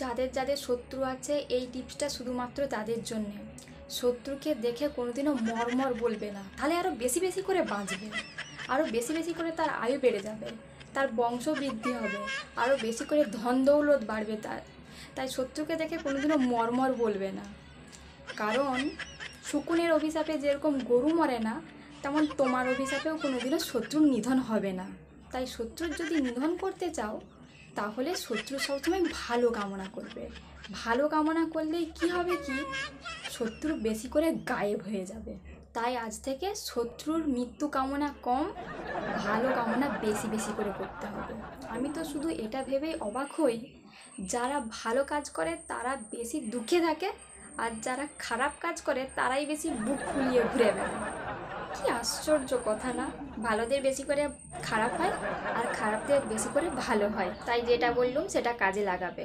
যাদের যাদের শত্রু আছে এই টিপসটা শুধুমাত্র তাদের জন্যে। শত্রুকে দেখে কোনোদিনও মরমর বলবে না, তাহলে আরও বেশি বেশি করে বাঁচবে, আরও বেশি বেশি করে তার আয়ু বেড়ে যাবে, তার বংশ বৃদ্ধি হবে, আরও বেশি করে ধন দৌলত বাড়বে তার। তাই শত্রুকে দেখে কোনোদিনও মরমর বলবে না। কারণ শকুনের অভিশাপে যেরকম গরু মরে না, তেমন তোমার অভিশাপেও কোনোদিনও শত্রুর নিধন হবে না। তাই শত্রুর যদি নিধন করতে চাও তাহলে শত্রু সবসময় ভালো কামনা করবে। ভালো কামনা করলেই কি হবে, কি শত্রু বেশি করে গায়েব হয়ে যাবে। তাই আজ থেকে শত্রুর মৃত্যু কামনা কম, ভালো কামনা বেশি বেশি করে করতে হবে। আমি তো শুধু এটা ভেবেই অবাক হই, যারা ভালো কাজ করে তারা বেশি দুঃখে থাকে, আর যারা খারাপ কাজ করে তারাই বেশি বুক ফুলিয়ে ঘুরে বেড়ায়। কি আশ্চর্য কথা না? ভালোদের বেশি করে খারাপ হয় আর খারাপদের বেশি করে ভালো হয়। তাই যেটা বললুম সেটা কাজে লাগাবে।